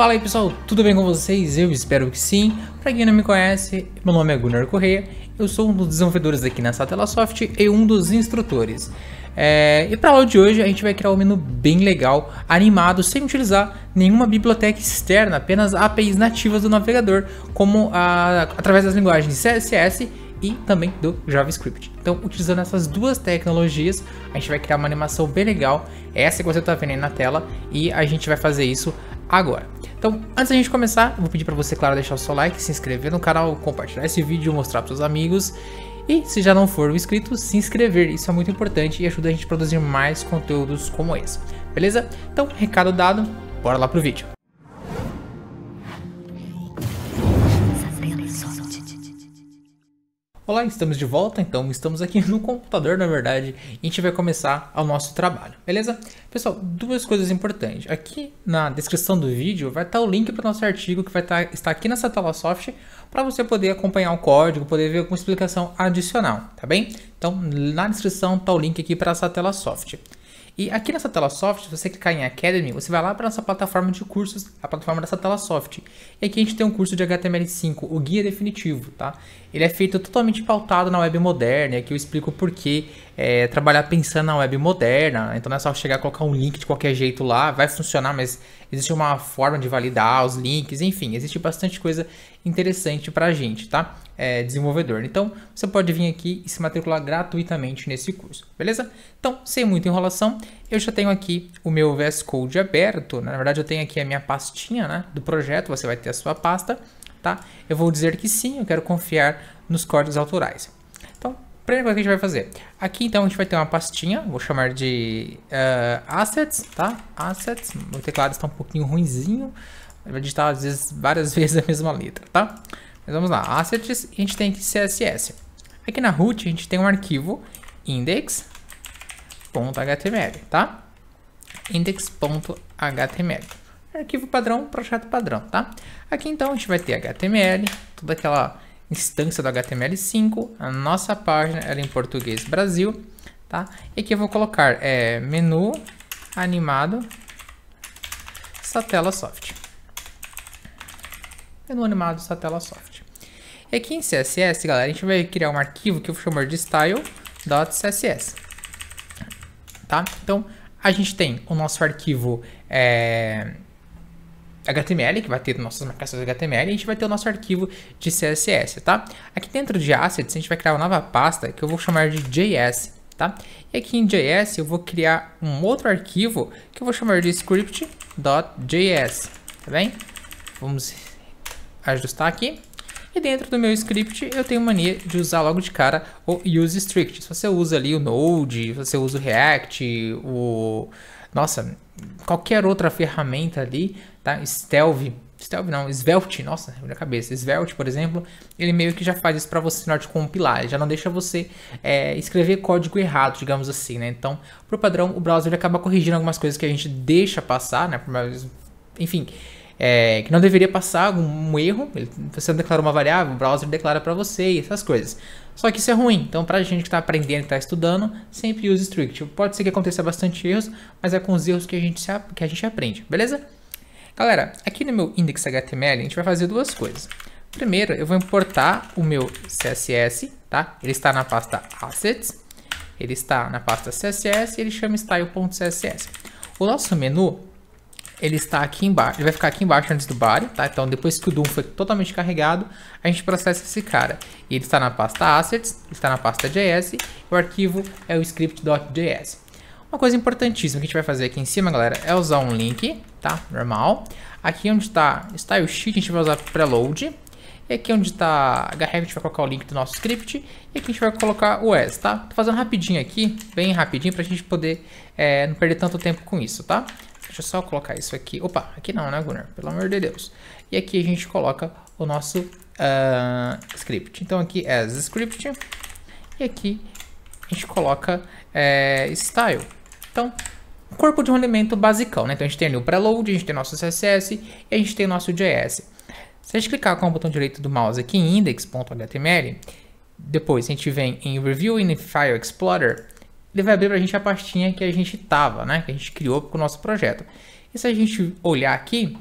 Fala aí pessoal, tudo bem com vocês? Eu espero que sim. Para quem não me conhece, meu nome é Gunnar Correia, eu sou um dos desenvolvedores aqui nessa Telasoft e um dos instrutores. E para a aula de hoje a gente vai criar um menu bem legal, animado, sem utilizar nenhuma biblioteca externa, apenas APIs nativas do navegador, como através das linguagens CSS e também do JavaScript. Então, utilizando essas duas tecnologias, a gente vai criar uma animação bem legal, essa que você está vendo aí na tela, e a gente vai fazer isso agora. Então, antes da gente começar, eu vou pedir para você, claro, deixar o seu like, se inscrever no canal, compartilhar esse vídeo, mostrar para seus amigos. E se já não for inscrito, se inscrever, isso é muito importante e ajuda a gente a produzir mais conteúdos como esse, beleza? Então, recado dado, bora lá pro vídeo. Olá, estamos de volta, então estamos aqui no computador, na verdade, e a gente vai começar o nosso trabalho, beleza? Pessoal, duas coisas importantes. Aqui na descrição do vídeo vai estar o link para o nosso artigo que vai estar aqui nessa Telasoft para você poder acompanhar o código, poder ver alguma explicação adicional, tá bem? Então, na descrição está o link aqui para essa Telasoft. E aqui nessa Telasoft, se você clicar em Academy, você vai lá para nossa plataforma de cursos, a plataforma dessa Telasoft. E aqui a gente tem um curso de HTML5, o guia definitivo, tá? Ele é feito totalmente pautado na web moderna, e aqui eu explico por que trabalhar pensando na web moderna. Então não é só chegar e colocar um link de qualquer jeito lá, vai funcionar, mas existe uma forma de validar os links, enfim, existe bastante coisa interessante pra gente, tá? Desenvolvedor. Então, você pode vir aqui e se matricular gratuitamente nesse curso, beleza? Então, sem muita enrolação, eu já tenho aqui o meu VS Code aberto, na verdade eu tenho aqui a minha pastinha, né, do projeto, você vai ter a sua pasta, tá? Eu vou dizer que sim, eu quero confiar nos códigos autorais. Então, primeira coisa que a gente vai fazer, aqui então a gente vai ter uma pastinha, vou chamar de Assets, tá? Assets, meu teclado está um pouquinho ruinzinho, vai digitar às vezes várias vezes a mesma letra, tá? Mas vamos lá, Assets, e a gente tem aqui CSS. Aqui na root a gente tem um arquivo index.html, tá? Index.html. Arquivo padrão, projeto padrão, tá? Aqui então a gente vai ter HTML, toda aquela instância do HTML5, a nossa página era em português Brasil, tá? E aqui eu vou colocar menu animado Telasoft. Menu animado Telasoft. E aqui em CSS, galera, a gente vai criar um arquivo que eu vou chamar de style.css, tá? Então, a gente tem o nosso arquivo HTML, que vai ter nossas marcações HTML, e a gente vai ter o nosso arquivo de CSS, tá? Aqui dentro de Assets, a gente vai criar uma nova pasta que eu vou chamar de JS, tá? E aqui em JS, eu vou criar um outro arquivo que eu vou chamar de script.js, tá bem? Vamos ajustar aqui. E dentro do meu script eu tenho mania de usar logo de cara o useStrict. Se você usa ali o Node, se você usa o React, qualquer outra ferramenta ali, tá? Svelte, nossa, minha cabeça. Svelte, por exemplo, ele meio que já faz isso para você na hora de compilar, ele já não deixa você escrever código errado, digamos assim, né? Então, por padrão, o browser ele acaba corrigindo algumas coisas que a gente deixa passar, né? Enfim, que não deveria passar um erro, você declara uma variável, o browser declara para você e essas coisas. Só que isso é ruim, então pra gente que está aprendendo e está estudando, sempre use strict. Pode ser que aconteça bastante erros, mas é com os erros que a gente aprende, beleza? Galera, aqui no meu index.html a gente vai fazer duas coisas. Primeiro, eu vou importar o meu CSS, tá? Ele está na pasta Assets, ele está na pasta CSS e ele chama style.css. O nosso menu, ele está aqui embaixo, ele vai ficar aqui embaixo antes do body, tá? Então depois que o DOM foi totalmente carregado, a gente processa esse cara. E ele está na pasta Assets, ele está na pasta JS, e o arquivo é o script.js. Uma coisa importantíssima que a gente vai fazer aqui em cima, galera, é usar um link, tá? Normal. Aqui onde está Style Sheet, a gente vai usar Preload. E aqui onde está href, a gente vai colocar o link do nosso script. E aqui a gente vai colocar o as, tá? Tô fazendo rapidinho aqui, bem rapidinho, pra gente poder não perder tanto tempo com isso, tá? Deixa eu só colocar isso aqui. Opa, aqui não, né, Gunnar? Pelo amor de Deus. E aqui a gente coloca o nosso script. Então aqui as script. E aqui a gente coloca style. Então, o corpo de um elemento basicão, né? Então a gente tem ali o preload, a gente tem nosso CSS e a gente tem o nosso JS. Se a gente clicar com o botão direito do mouse aqui em index.html, depois a gente vem em Review in File Explorer, ele vai abrir para a gente a pastinha que a gente tava, né? Que a gente criou com o nosso projeto. E se a gente olhar aqui,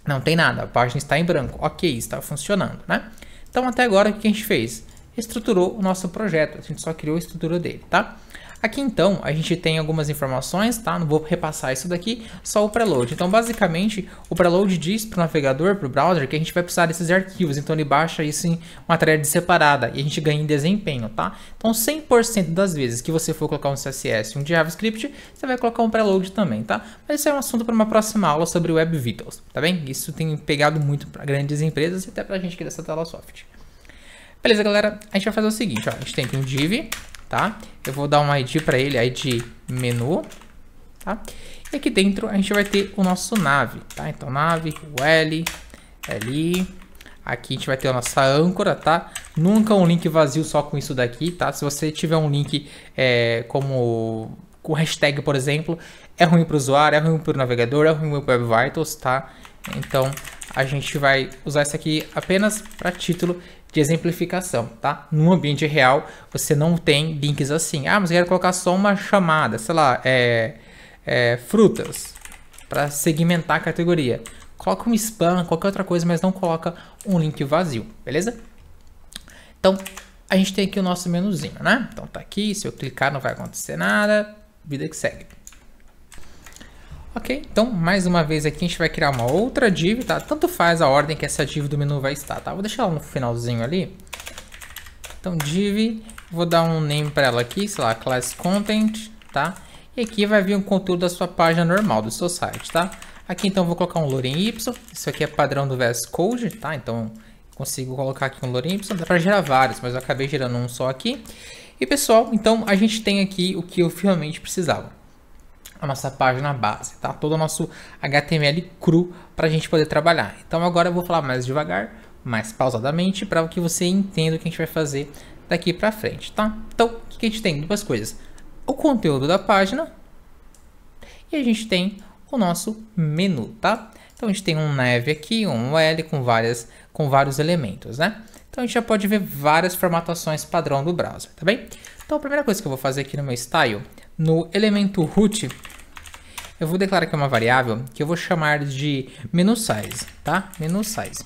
Não tem nada, a página está em branco. Ok, está funcionando, né? Então, até agora, o que a gente fez? Estruturou o nosso projeto, a gente só criou a estrutura dele, tá? Aqui, então, a gente tem algumas informações, tá? Não vou repassar isso daqui, só o preload. Então, basicamente, o preload diz para o navegador, para o browser, que a gente vai precisar desses arquivos. Então, ele baixa isso em uma thread separada e a gente ganha em desempenho, tá? Então, 100% das vezes que você for colocar um CSS e um JavaScript, você vai colocar um preload também, tá? Mas isso é um assunto para uma próxima aula sobre Web Vitals, tá bem? Isso tem pegado muito para grandes empresas e até para a gente aqui dessa Telesoft. Beleza, galera? A gente vai fazer o seguinte, ó. A gente tem aqui um div, tá? Eu vou dar um ID para ele, ID menu, tá? E aqui dentro a gente vai ter o nosso nav, tá? Então nav, o L, LI, aqui a gente vai ter a nossa âncora, tá? Nunca um link vazio só com isso daqui, tá? Se você tiver um link como com hashtag, por exemplo, é ruim para o usuário, é ruim para o navegador, é ruim para o Web Vitals, tá? Então a gente vai usar isso aqui apenas para título de exemplificação, tá? No ambiente real, você não tem links assim. Ah, mas eu quero colocar só uma chamada, sei lá, frutas, para segmentar a categoria. Coloca um spam, qualquer outra coisa, mas não coloca um link vazio, beleza? Então, a gente tem aqui o nosso menuzinho, né? Então tá aqui, se eu clicar não vai acontecer nada, vida que segue. Ok, então mais uma vez aqui a gente vai criar uma outra div, tá? Tanto faz a ordem que essa div do menu vai estar, tá? Vou deixar ela no finalzinho ali. Então div, vou dar um name para ela aqui, sei lá, class content, tá? E aqui vai vir o conteúdo da sua página normal, do seu site, tá? Aqui então eu vou colocar um loading y, isso aqui é padrão do VS Code, tá? Então consigo colocar aqui um loading y, dá para gerar vários, mas eu acabei gerando um só aqui. E pessoal, então a gente tem aqui o que eu finalmente precisava. A nossa página base, tá? Todo o nosso HTML cru para a gente poder trabalhar. Então agora eu vou falar mais devagar, mais pausadamente, para que você entenda o que a gente vai fazer daqui para frente, tá? Então, o que a gente tem? Duas coisas. O conteúdo da página e a gente tem o nosso menu, tá? Então a gente tem um nav aqui, um L com vários elementos, né? Então a gente já pode ver várias formatações padrão do browser, tá bem? Então a primeira coisa que eu vou fazer aqui no meu style, no elemento root, eu vou declarar aqui uma variável que eu vou chamar de menu size, tá? Menu size.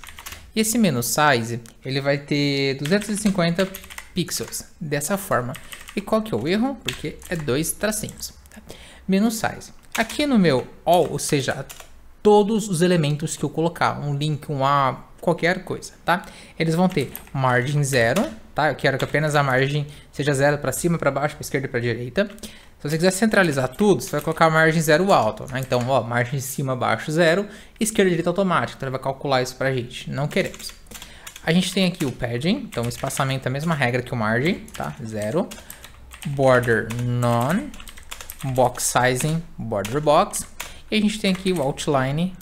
E esse menu size, ele vai ter 250 pixels, dessa forma. E qual que é o erro? Porque é 2 tracinhos. Tá? Menu size. Aqui no meu all, ou seja, todos os elementos que eu colocar, um link, um A, qualquer coisa, tá? Eles vão ter margem 0, tá? Eu quero que apenas a margem seja 0 para cima, para baixo, para esquerda e para direita. Se você quiser centralizar tudo, você vai colocar a margem 0 alto, né? Então, ó, margem de cima, baixo 0, esquerda e direita automático. Então, ele vai calcular isso pra gente. Não queremos. A gente tem aqui o padding, então o espaçamento é a mesma regra que o margin, tá? 0. Border none. Box sizing, border box. E a gente tem aqui o outline,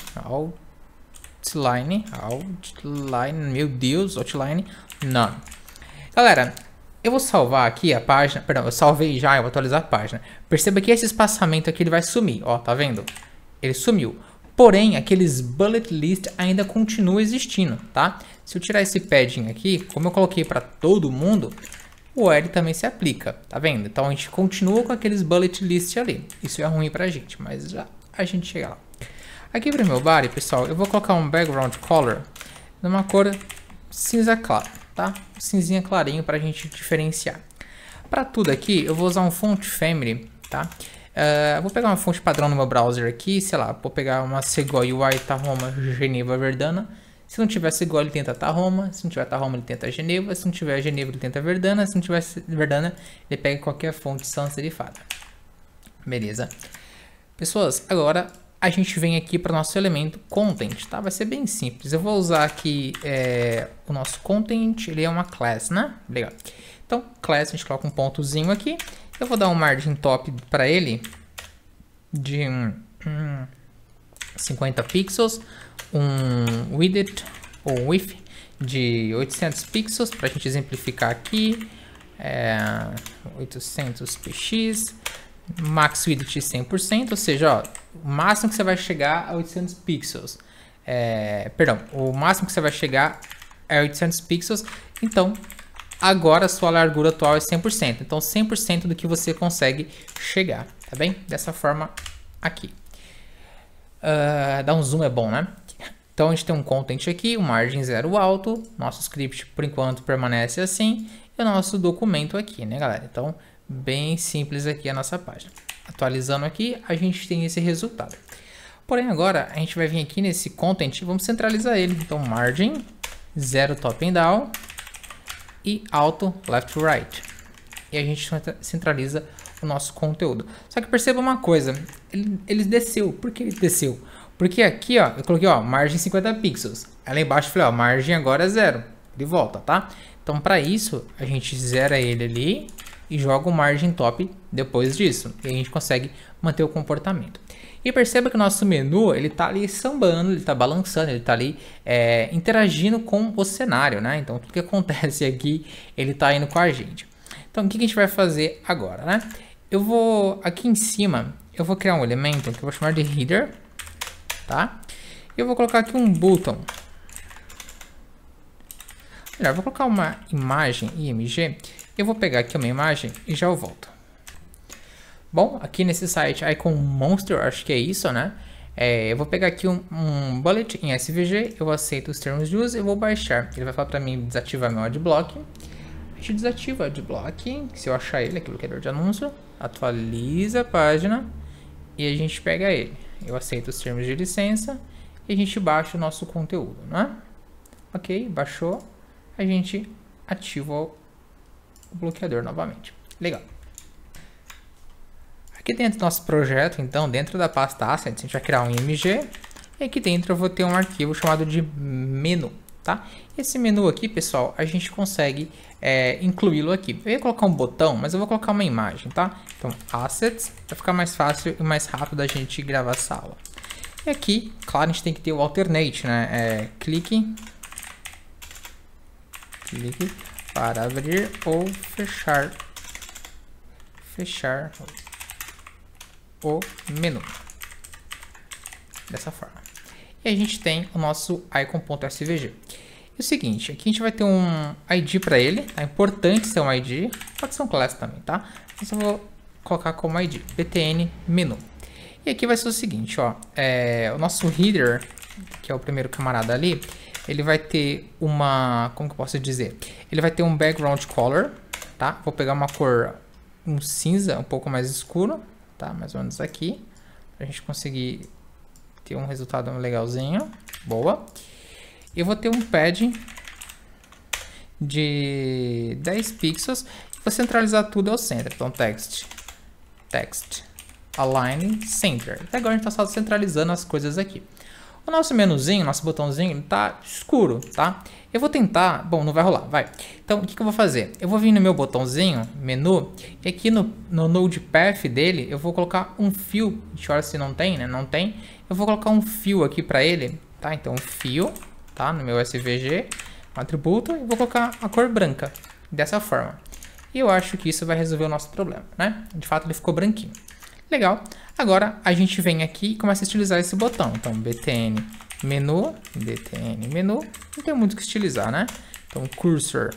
meu Deus, outline none. Galera, eu vou salvar aqui a página, perdão, eu salvei já, eu vou atualizar a página. Perceba que esse espaçamento aqui ele vai sumir, ó, tá vendo? Ele sumiu. Porém, aqueles bullet list ainda continuam existindo, tá? Se eu tirar esse padding aqui, como eu coloquei para todo mundo, o L também se aplica, tá vendo? Então a gente continua com aqueles bullet list ali. Isso é ruim pra gente, mas já a gente chega lá. Aqui para o meu body, pessoal, eu vou colocar um background color numa cor cinza claro, tá? Cinzinha clarinho para a gente diferenciar. Para tudo aqui, eu vou usar um font family, tá? Vou pegar uma fonte padrão no meu browser aqui, sei lá, vou pegar uma Segoy UI Tahoma Geneva Verdana. Se não tiver Segoy, ele tenta Tahoma. Se não tiver Tahoma, ele tenta Geneva. Se não tiver Geneva, ele tenta Verdana. Se não tiver Verdana, ele pega qualquer fonte sans serifada. Beleza. Pessoas, agora a gente vem aqui para o nosso elemento content, tá? Vai ser bem simples. Eu vou usar aqui o nosso content, ele é uma class, né? Legal. Então, class, a gente coloca um pontozinho aqui. Eu vou dar um margin top para ele de 50 pixels, um width ou width de 800 pixels para a gente exemplificar aqui, 800 px, max width de 100%, ou seja, ó, o máximo que você vai chegar a 800 pixels, o máximo que você vai chegar é 800 pixels, então agora a sua largura atual é 100%. Então, 100% do que você consegue chegar, tá bem? Dessa forma aqui. Dar um zoom é bom, né? Então a gente tem um content aqui, o margem 0 alto, nosso script por enquanto permanece assim, e o nosso documento aqui, né, galera? Então, bem simples aqui a nossa página. Atualizando aqui, a gente tem esse resultado. Porém, agora a gente vai vir aqui nesse content e vamos centralizar ele. Então, margin, 0 top and down e alto left to right. E a gente centraliza o nosso conteúdo. Só que perceba uma coisa, ele desceu. Por que ele desceu? Porque aqui, ó, eu coloquei, ó, margem 50 pixels. Aí lá embaixo eu falei, ó, margem agora é 0. Ele volta, tá? Então, para isso, a gente zera ele ali e joga o margem top depois disso. E a gente consegue manter o comportamento. E perceba que o nosso menu, ele tá ali sambando, ele tá balançando, ele tá ali interagindo com o cenário, né? Então, tudo que acontece aqui, ele tá indo com a gente. Então, o que a gente vai fazer agora, né? Eu vou, aqui em cima, eu vou criar um elemento que eu vou chamar de header, tá? Eu vou colocar aqui um button. Melhor, vou colocar uma imagem IMG. Eu vou pegar aqui uma imagem e já eu volto. Bom, aqui nesse site Icon Monster, acho que é isso, né? Eu vou pegar aqui um bullet em SVG, eu aceito os termos de uso e vou baixar. Ele vai falar para mim desativar meu adblock. A gente desativa o adblock, se eu achar ele aqui no bloqueador de anúncio, atualiza a página e a gente pega ele. Eu aceito os termos de licença e a gente baixa o nosso conteúdo, né? Ok, baixou, a gente ativa o bloqueador novamente. Legal. Aqui dentro do nosso projeto, então, dentro da pasta Assets, a gente vai criar um IMG. E aqui dentro eu vou ter um arquivo chamado de menu, tá? Esse menu aqui, pessoal, a gente consegue incluí-lo aqui. Eu ia colocar um botão, mas eu vou colocar uma imagem, tá? Então, Assets, vai ficar mais fácil e mais rápido a gente gravar essa aula. E aqui, claro, a gente tem que ter o alternate, né? Clique para abrir ou fechar o menu. Dessa forma. E a gente tem o nosso icon.svg. E o seguinte, aqui a gente vai ter um ID para ele. É importante ser um ID. Pode ser um class também, tá? Mas eu vou colocar como ID. btn menu. E aqui vai ser o seguinte, ó. O nosso header, que é o primeiro camarada ali, ele vai ter uma... Como que eu posso dizer? Ele vai ter um background color, tá? Vou pegar uma cor, um cinza um pouco mais escuro, tá? Mais ou menos aqui. Pra gente conseguir ter um resultado legalzinho. Boa. Eu vou ter um padding de 10 pixels. Vou centralizar tudo ao centro. Então, text, align, center. Até agora a gente está só centralizando as coisas aqui. O nosso menuzinho, nosso botãozinho, tá escuro, tá? Eu vou tentar... Bom, não vai rolar, vai. Então, o que eu vou fazer? Eu vou vir no meu botãozinho, menu, e aqui no Node Path dele, eu vou colocar um fio. Deixa eu ver se não tem, né? Não tem. Eu vou colocar um fio aqui para ele, tá? Então, fio, tá? No meu SVG, um atributo, e vou colocar a cor branca, dessa forma. E eu acho que isso vai resolver o nosso problema, né? De fato, ele ficou branquinho. Legal. Agora, a gente vem aqui e começa a estilizar esse botão. Então, btn menu, não tem muito o que estilizar, né? Então, cursor,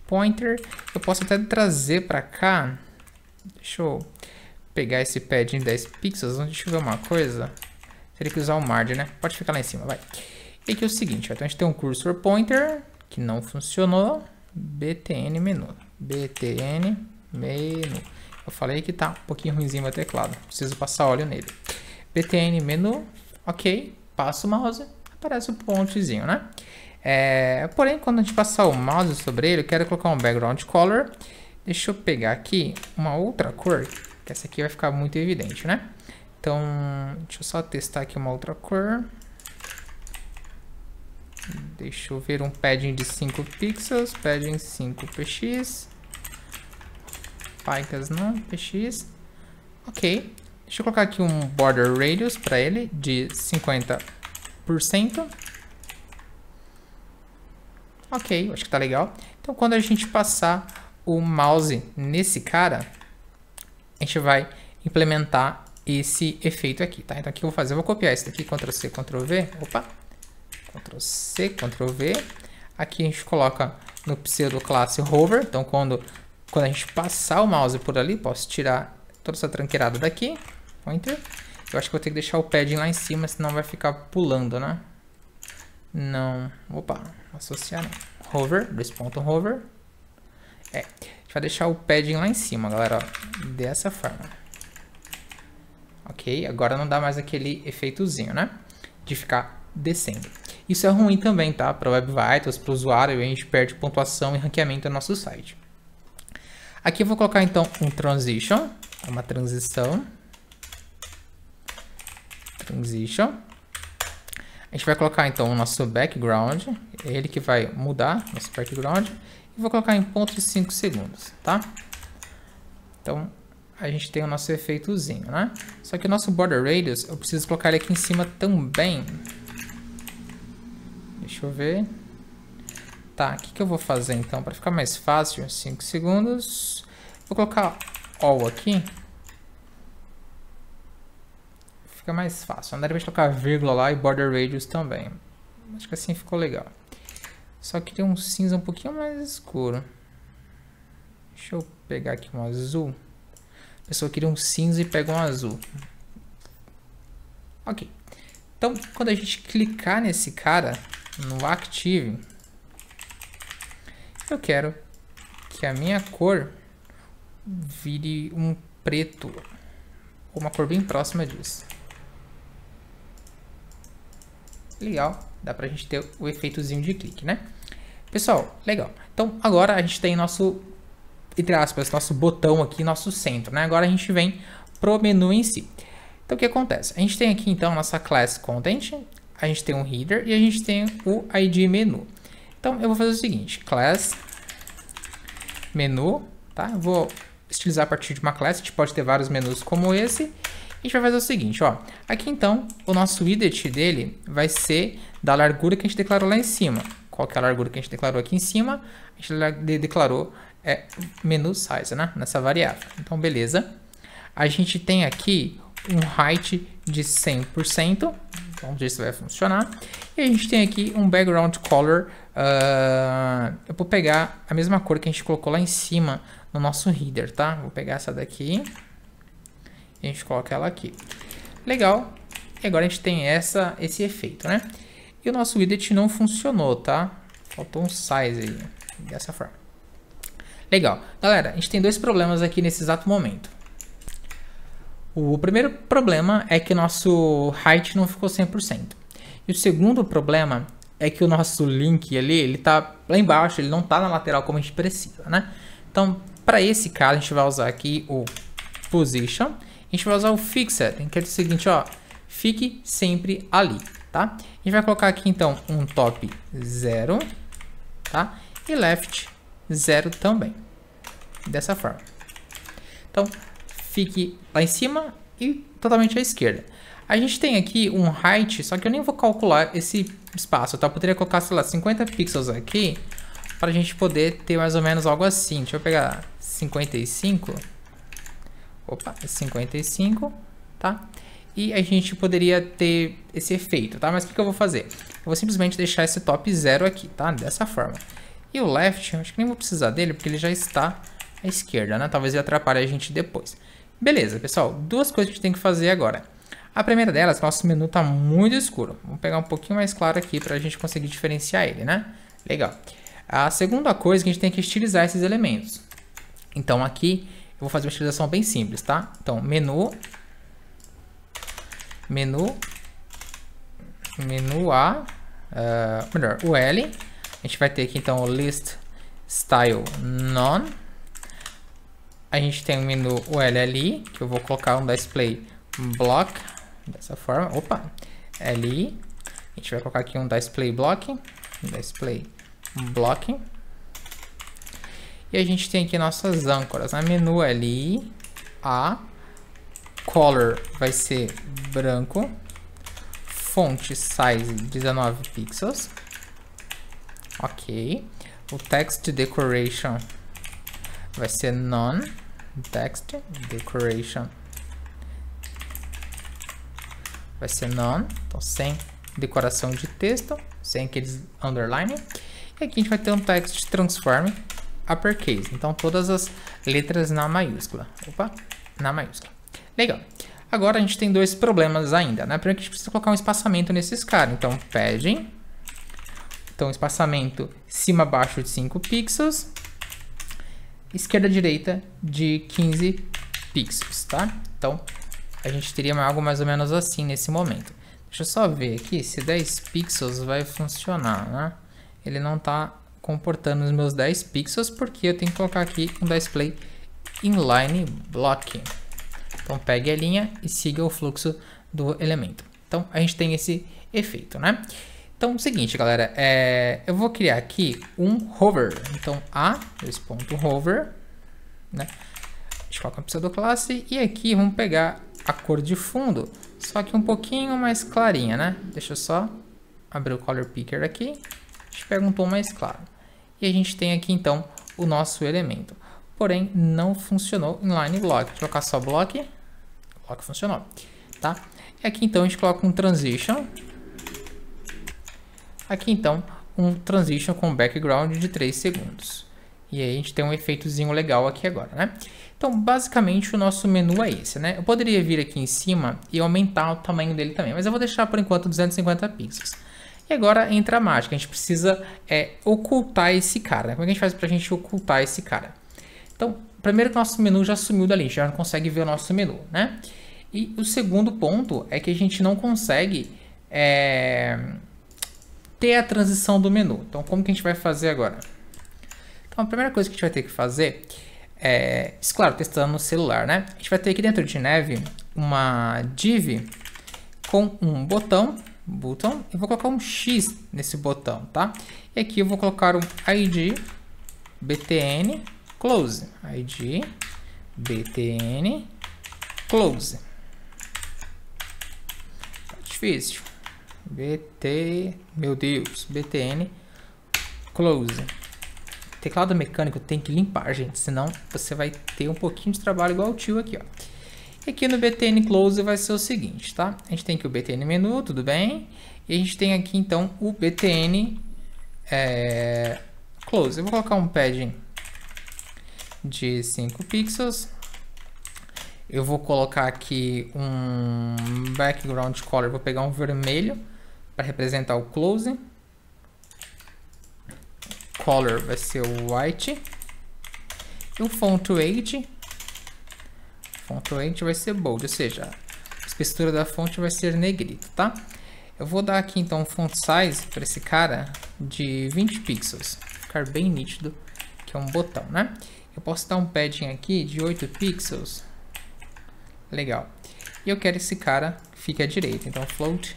pointer. Eu posso até trazer para cá. Deixa eu pegar esse pad em 10 pixels. Deixa eu ver uma coisa. Teria que usar o margin, né? Pode ficar lá em cima, vai. E aqui é o seguinte, ó, então a gente tem um cursor pointer, que não funcionou. btn menu. Eu falei que tá um pouquinho ruimzinho meu teclado. Preciso passar óleo nele. btn menu, ok. Passo o mouse, aparece o pontezinho, né? Porém, quando a gente passar o mouse sobre ele, eu quero colocar um background color. Deixa eu pegar aqui uma outra cor, que essa aqui vai ficar muito evidente, né? Então, deixa eu só testar aqui uma outra cor. Deixa eu ver um padding de 5 pixels, padding 5 px. Picas não, px. Ok. Deixa eu colocar aqui um border radius para ele de 50%. Ok, acho que tá legal. Então, quando a gente passar o mouse nesse cara, a gente vai implementar esse efeito aqui, tá? Então, o que eu vou fazer? Eu vou copiar esse daqui, Ctrl+C, Ctrl+V. Opa! Ctrl+C, Ctrl+V. Aqui a gente coloca no pseudo classe hover. Então, quando a gente passar o mouse por ali, posso tirar toda essa tranqueirada daqui. Pointer. Eu acho que vou ter que deixar o padding lá em cima, senão vai ficar pulando, né? Não. Opa, associar não. Hover, 2.hover. A gente vai deixar o padding lá em cima, galera, ó, dessa forma. Ok, agora não dá mais aquele efeitozinho, né? De ficar descendo. Isso é ruim também, tá? Para Web Vitals, para o usuário, a gente perde pontuação e ranqueamento no nosso site. Aqui eu vou colocar então um transition, uma transição. Transition. A gente vai colocar então o nosso background, ele que vai mudar nosso background, e vou colocar em 0,5 segundos, tá? Então a gente tem o nosso efeitozinho, né? Só que o nosso border radius, eu preciso colocar ele aqui em cima também. Deixa eu ver. Tá, o que eu vou fazer então? Para ficar mais fácil, 5 segundos. Vou colocar all aqui. Fica mais fácil. André vai colocar vírgula lá e border radius também. Acho que assim ficou legal. Só que tem um cinza um pouquinho mais escuro. Deixa eu pegar aqui um azul. A pessoa queria um cinza e pega um azul. Ok. Então, quando a gente clicar nesse cara, no Active, eu quero que a minha cor vire um preto. Ou uma cor bem próxima disso. Legal. Dá pra gente ter o efeitozinho de clique, né? Pessoal, legal. Então, agora a gente tem nosso, entre aspas, nosso botão aqui, nosso centro, né? Agora a gente vem pro menu em si. Então, o que acontece? A gente tem aqui, então, nossa class content, a gente tem um header e a gente tem o ID menu. Então, eu vou fazer o seguinte, class menu, tá? Eu vou estilizar a partir de uma classe, a gente pode ter vários menus como esse. A gente vai fazer o seguinte, ó. Aqui, então, o nosso widget dele vai ser da largura que a gente declarou lá em cima. Qual que é a largura que a gente declarou aqui em cima? A gente declarou menu size, né? Nessa variável. Então, beleza. A gente tem aqui um height de 100%. Vamos ver se vai funcionar. E a gente tem aqui um background color. Eu vou pegar a mesma cor que a gente colocou lá em cima no nosso header, tá? Vou pegar essa daqui. E a gente coloca ela aqui. Legal. E agora a gente tem esse efeito, né? E o nosso widget não funcionou, tá? Faltou um size aí. Dessa forma. Legal. Galera, a gente tem dois problemas aqui nesse exato momento. O primeiro problema é que o nosso height não ficou 100%. E o segundo problema é que o nosso link ali, ele tá lá embaixo, ele não tá na lateral como a gente precisa, né? Então, para esse caso, a gente vai usar aqui o position. A gente vai usar o fixed, que é o seguinte, ó, fique sempre ali, tá? A gente vai colocar aqui, então, um top 0, tá? E left 0 também, dessa forma. Então, fique lá em cima e totalmente à esquerda. A gente tem aqui um height, só que eu nem vou calcular esse espaço, tá? Eu poderia colocar, sei lá, 50 pixels aqui, para a gente poder ter mais ou menos algo assim. Deixa eu pegar 55. Opa, 55, tá? E a gente poderia ter esse efeito, tá? Mas o que eu vou fazer? Eu vou simplesmente deixar esse top 0 aqui, tá? Dessa forma. E o left, eu acho que nem vou precisar dele, porque ele já está à esquerda, né? Talvez ele atrapalhe a gente depois. Beleza, pessoal. Duas coisas que a gente tem que fazer agora. A primeira delas, nosso menu está muito escuro. Vamos pegar um pouquinho mais claro aqui para a gente conseguir diferenciar ele, né? Legal. A segunda coisa é que a gente tem que estilizar esses elementos. Então aqui eu vou fazer uma estilização bem simples, tá? Então menu A, melhor, o L. A gente vai ter aqui então o list style none. A gente tem o menu UL ali, que eu vou colocar um display block, dessa forma. Opa, LI. A gente vai colocar aqui um display blocking. E a gente tem aqui nossas âncoras, né? Menu LI, A. Color vai ser branco. Font size 19 pixels. Ok. O text decoration vai ser none. Text decoration vai ser none, então sem decoração de texto, sem aqueles underline. E aqui a gente vai ter um text transform uppercase, então todas as letras na maiúscula. Opa, na maiúscula. Legal. Agora a gente tem dois problemas ainda, né? Primeiro que a gente precisa colocar um espaçamento nesses caras. Então, padding. Então, espaçamento cima-baixo de 5 pixels. Esquerda-direita de 15 pixels, tá? Então, a gente teria algo mais ou menos assim nesse momento. Deixa eu só ver aqui se 10 pixels vai funcionar, né? Ele não está comportando os meus 10 pixels porque eu tenho que colocar aqui um display inline blocking. Então, pegue a linha e siga o fluxo do elemento. Então, a gente tem esse efeito, né? Então, é o seguinte, galera, eu vou criar aqui um hover. Então, hover, né? A gente coloca uma pseudoclasse e aqui vamos pegar a cor de fundo, só que um pouquinho mais clarinha, né? Deixa eu só abrir o Color Picker aqui. A gente pega um tom mais claro. E a gente tem aqui, então, o nosso elemento. Porém, não funcionou em Line Block. Vou colocar só Block. Block funcionou, tá? E aqui, então, a gente coloca um Transition. Aqui, então, um Transition com background de 3 segundos. E aí a gente tem um efeitozinho legal aqui agora, né? Então, basicamente, o nosso menu é esse, né? Eu poderia vir aqui em cima e aumentar o tamanho dele também, mas eu vou deixar, por enquanto, 250 pixels. E agora entra a mágica. A gente precisa ocultar esse cara, né? Como é que a gente faz pra gente ocultar esse cara? Então, primeiro que o nosso menu já sumiu dali, já não consegue ver o nosso menu, né? E o segundo ponto é que a gente não consegue ter a transição do menu. Então, como que a gente vai fazer agora? Então, a primeira coisa que a gente vai ter que fazer isso, claro, testando no celular, né? A gente vai ter aqui dentro de Neve uma div com um botão, eu vou colocar um X nesse botão, tá? E aqui eu vou colocar um ID btn close, ID btn close. Tá difícil. Meu Deus, btn close. Teclado mecânico tem que limpar, gente, senão você vai ter um pouquinho de trabalho igual o tio aqui, ó. E aqui no btn close vai ser o seguinte, tá? A gente tem aqui o btn menu, tudo bem? E a gente tem aqui, então, o btn close. Eu vou colocar um padding de 5 pixels. Eu vou colocar aqui um background color, vou pegar um vermelho para representar o close. Color vai ser o white. E o font weight vai ser bold, ou seja, a espessura da fonte vai ser negrito, tá? Eu vou dar aqui então um font size para esse cara de 20 pixels, ficar bem nítido, que é um botão, né? Eu posso dar um padding aqui de 8 pixels. Legal. E eu quero esse cara que fique à direita, então float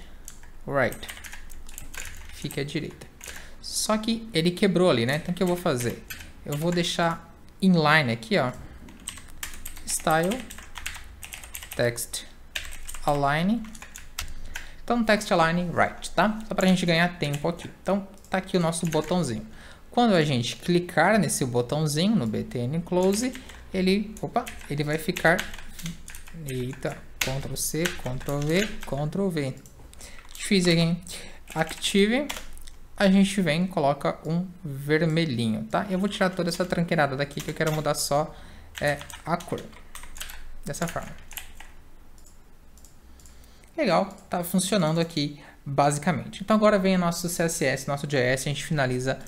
right, fique à direita. Só que ele quebrou ali, né? Então o que eu vou fazer? Eu vou deixar inline aqui, ó. Style, text align. Então text align right, tá? Só pra gente ganhar tempo aqui. Então tá aqui o nosso botãozinho. Quando a gente clicar nesse botãozinho no btn close, ele vai ficar, eita, Ctrl C, Ctrl V, Ctrl V. Difícil aqui, hein? Active. A gente vem e coloca um vermelhinho, tá? Eu vou tirar toda essa tranqueirada daqui, que eu quero mudar só a cor. Dessa forma. Legal, tá funcionando aqui basicamente. Então agora vem o nosso CSS, nosso JS, a gente finaliza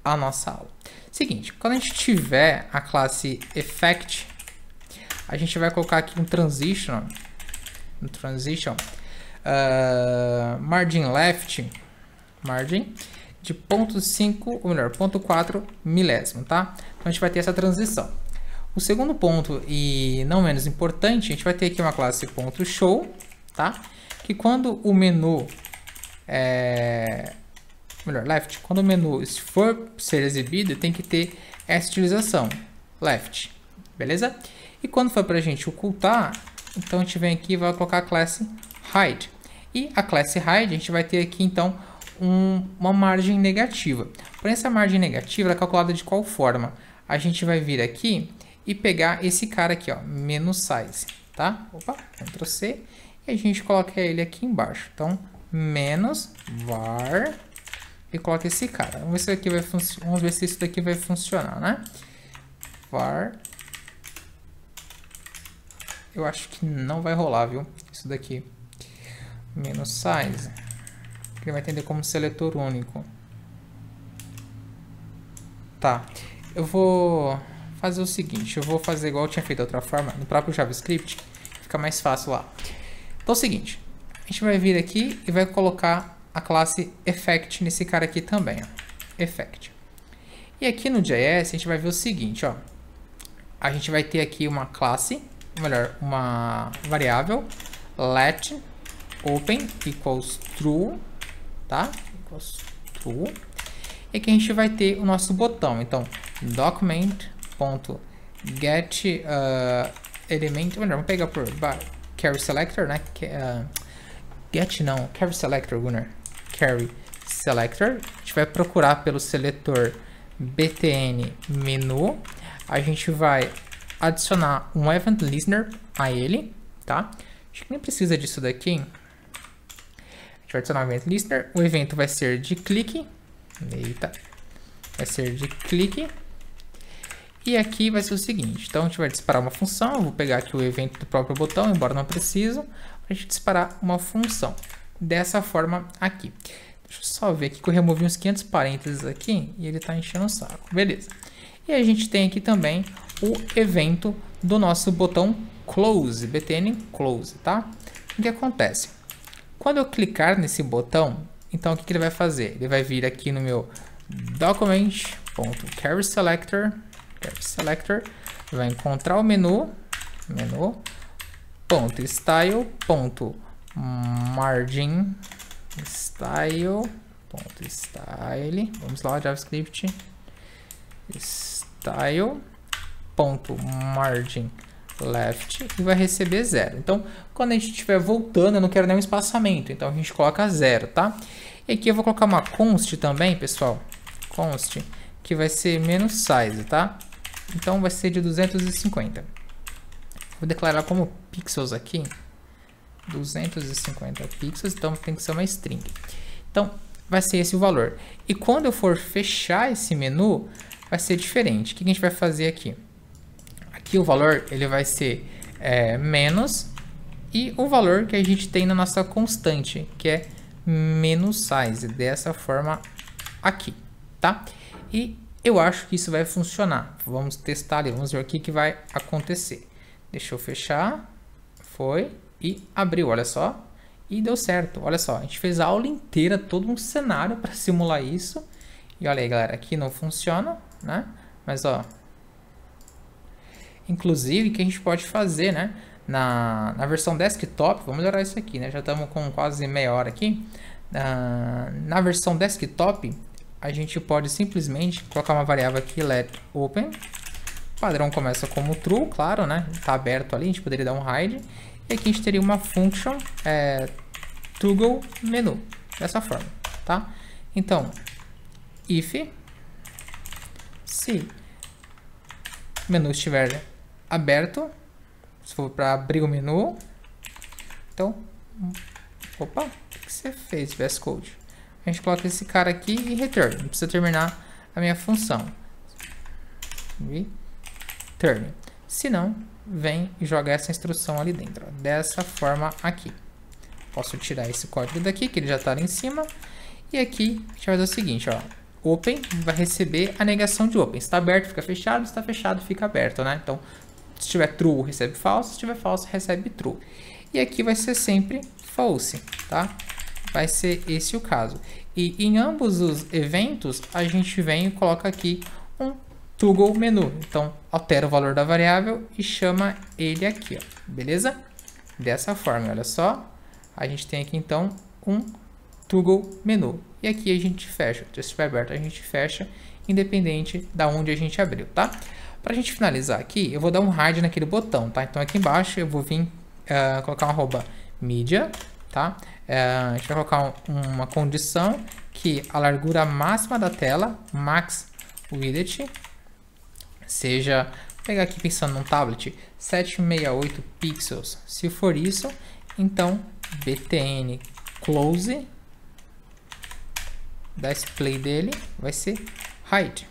a nossa aula. Seguinte, quando a gente tiver a classe Effect, a gente vai colocar aqui um transition, margin left, margem de 0,5, ou melhor, 0,4 milésimo, tá? Então a gente vai ter essa transição. O segundo ponto, e não menos importante, a gente vai ter aqui uma classe .show, tá? Que quando o menu left, quando o menu for ser exibido, tem que ter essa utilização, left, beleza? E quando for pra gente ocultar, então a gente vem aqui e vai colocar a classe hide. E a classe hide, a gente vai ter aqui então uma margem negativa. Porém, essa margem negativa é calculada de qual forma? A gente vai vir aqui e pegar esse cara aqui, ó, menos size, tá? Opa, Ctrl C, e a gente coloca ele aqui embaixo. Então, menos var e coloca esse cara. Vamos ver se aqui vamos ver se isso daqui vai funcionar, né? Var eu acho que não vai rolar, viu? Isso daqui. Menos size. Ele vai entender como seletor único. Tá. Eu vou fazer o seguinte. Eu vou fazer igual eu tinha feito da outra forma. No próprio JavaScript. Fica mais fácil lá. Então é o seguinte. A gente vai vir aqui e vai colocar a classe Effect nesse cara aqui também. Ó. Effect. E aqui no JS a gente vai ver o seguinte. Ó. A gente vai ter aqui uma classe. Ou melhor, uma variável. Let open equals true. Tá? Equals true. E aqui a gente vai ter o nosso botão. Então, document.get element. Vamos pegar por carry selector, né? Get não, carry selector, Gunnar. Carry selector. A gente vai procurar pelo seletor btn menu. A gente vai adicionar um event listener a ele, tá? Acho que nem precisa disso daqui. A gente vai adicionar um event listener. O evento vai ser de clique. Eita. Vai ser de clique. E aqui vai ser o seguinte. Então, a gente vai disparar uma função. Eu vou pegar aqui o evento do próprio botão, embora não preciso. Para a gente disparar uma função. Dessa forma aqui. Deixa eu só ver aqui que eu removi uns 500 parênteses aqui. E ele está enchendo o saco. Beleza. E a gente tem aqui também o evento do nosso botão close. btn close, tá? O que acontece? Quando eu clicar nesse botão, então o que ele vai fazer? Ele vai vir aqui no meu document.carrySelector, vai encontrar o menu, .style.margin, style, vamos lá, JavaScript, style.margin left e vai receber 0. Então, quando a gente estiver voltando, eu não quero nenhum espaçamento, então a gente coloca 0, tá? E aqui eu vou colocar uma const também, pessoal, const, que vai ser menos size, tá? Então vai ser de 250. Vou declarar como pixels aqui, 250 pixels, então tem que ser uma string. Então, vai ser esse o valor. E quando eu for fechar esse menu, vai ser diferente. O que a gente vai fazer aqui? Aqui o valor ele vai ser menos e o valor que a gente tem na nossa constante, que é menos size, dessa forma aqui, tá? E eu acho que isso vai funcionar. Vamos testar ali, vamos ver o que vai acontecer. Deixa eu fechar, foi, e abriu, olha só, e deu certo. Olha só, a gente fez a aula inteira, todo um cenário para simular isso. E olha aí, galera, aqui não funciona, né? Mas ó, inclusive, o que a gente pode fazer, né? Na versão desktop, vamos melhorar isso aqui, né? Já estamos com quase meia hora aqui. Na versão desktop, a gente pode simplesmente colocar uma variável aqui, let open. O padrão começa como true, claro, né? Está aberto ali, a gente poderia dar um hide. E aqui a gente teria uma function toggle menu, dessa forma, tá? Então, if se o menu estiver aberto, se for para abrir o menu, então, opa, o que você fez, VS Code? A gente coloca esse cara aqui e return, não precisa terminar a minha função, return, se não, vem e joga essa instrução ali dentro, ó, dessa forma aqui. Posso tirar esse código daqui, que ele já está ali em cima, e aqui a gente vai fazer o seguinte, ó, open vai receber a negação de open, se está aberto fica fechado, se está fechado fica aberto, né? Então, se estiver true, recebe false. Se estiver false, recebe true. E aqui vai ser sempre false, tá? Vai ser esse o caso. E em ambos os eventos, a gente vem e coloca aqui um toggle menu. Então, altera o valor da variável e chama ele aqui, ó. Beleza? Dessa forma, olha só. A gente tem aqui, então, um toggle menu. E aqui a gente fecha. Se estiver aberto, a gente fecha, independente da onde a gente abriu, tá? Para a gente finalizar aqui, eu vou dar um hide naquele botão, tá? Então aqui embaixo eu vou vir colocar um arroba media, tá? A gente vai colocar uma condição que a largura máxima da tela, max width, seja, vou pegar aqui pensando num tablet, 768 pixels. Se for isso, então btn close, display dele vai ser hide.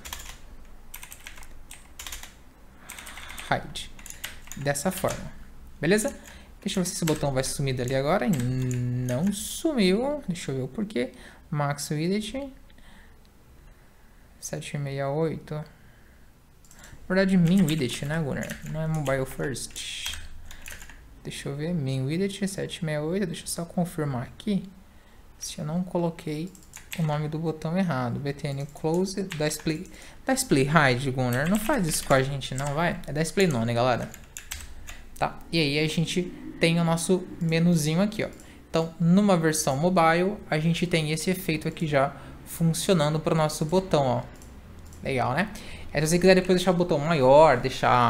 Dessa forma, beleza? Deixa eu ver se esse botão vai sumir dali agora. E não sumiu. Deixa eu ver o porquê. Max Widget 768. Na verdade, Min Widget, né, Gunnar? Não é Mobile First. Deixa eu ver. Min Widget 768. Deixa eu só confirmar aqui se eu não coloquei o nome do botão errado. BTN Close da Display Hide, Gunnar. Não faz isso com a gente, não, vai? É da Display None, galera. Tá? E aí a gente tem o nosso menuzinho aqui, ó. Então, numa versão mobile, a gente tem esse efeito aqui já funcionando para o nosso botão, ó. Legal, né? Se você quiser depois deixar o botão maior,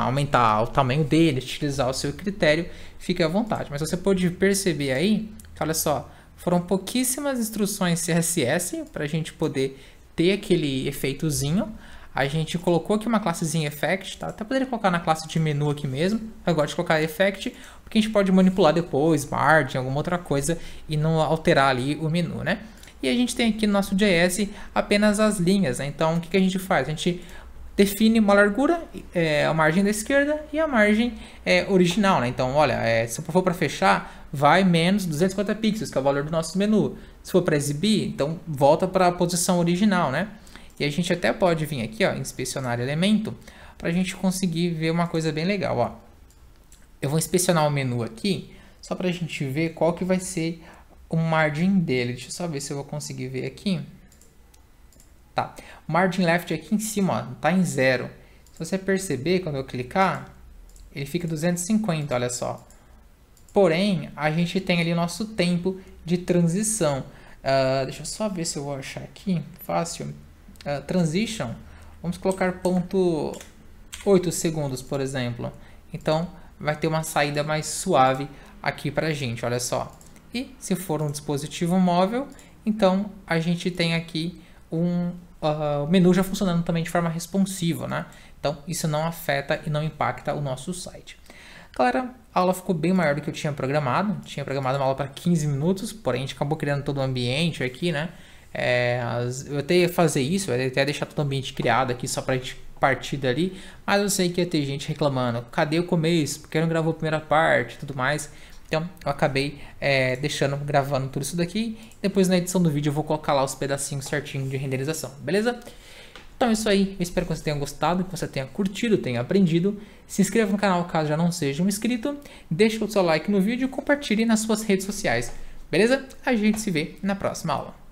aumentar o tamanho dele, utilizar o seu critério, fique à vontade. Mas você pode perceber aí, que olha só, foram pouquíssimas instruções CSS para a gente poder ter aquele efeitozinho. A gente colocou aqui uma classezinha Effect, tá? Até poderia colocar na classe de menu aqui mesmo. Eu gosto de colocar Effect, porque a gente pode manipular depois, margin, alguma outra coisa, e não alterar ali o menu, né? E a gente tem aqui no nosso JS apenas as linhas, né? Então, o que a gente faz? A gente define uma largura, a margem da esquerda e a margem original, né? Então, olha, se for para fechar, vai menos 250 pixels, que é o valor do nosso menu. Se for para exibir, então volta para a posição original, né? E a gente até pode vir aqui, ó, inspecionar elemento, para a gente conseguir ver uma coisa bem legal, ó. Eu vou inspecionar o menu aqui, só para a gente ver qual que vai ser o margin dele. Deixa eu só ver se eu vou conseguir ver aqui. Tá, margin left aqui em cima, ó, tá em 0. Se você perceber, quando eu clicar, ele fica 250, olha só. Porém, a gente tem ali o nosso tempo de transição. Deixa eu só ver se eu vou achar aqui, fácil. Transition, vamos colocar 0,8 segundos, por exemplo. Então, vai ter uma saída mais suave aqui pra gente, olha só. E se for um dispositivo móvel, então a gente tem aqui o menu já funcionando também de forma responsiva, né? Então, isso não afeta e não impacta o nosso site. Galera, a aula ficou bem maior do que eu tinha programado. Tinha programado uma aula para 15 minutos, porém a gente acabou criando todo o ambiente aqui, né? Eu até ia fazer isso, eu ia até deixar todo o ambiente criado aqui só para a gente partir dali, mas eu sei que ia ter gente reclamando, cadê o começo? Porque eu não gravou a primeira parte e tudo mais. Então eu acabei gravando tudo isso daqui. Depois na edição do vídeo eu vou colocar lá os pedacinhos certinho de renderização, beleza? Então é isso aí, eu espero que você tenha gostado, que você tenha curtido, tenha aprendido. Se inscreva no canal caso já não seja um inscrito, deixe o seu like no vídeo e compartilhe nas suas redes sociais, beleza? A gente se vê na próxima aula.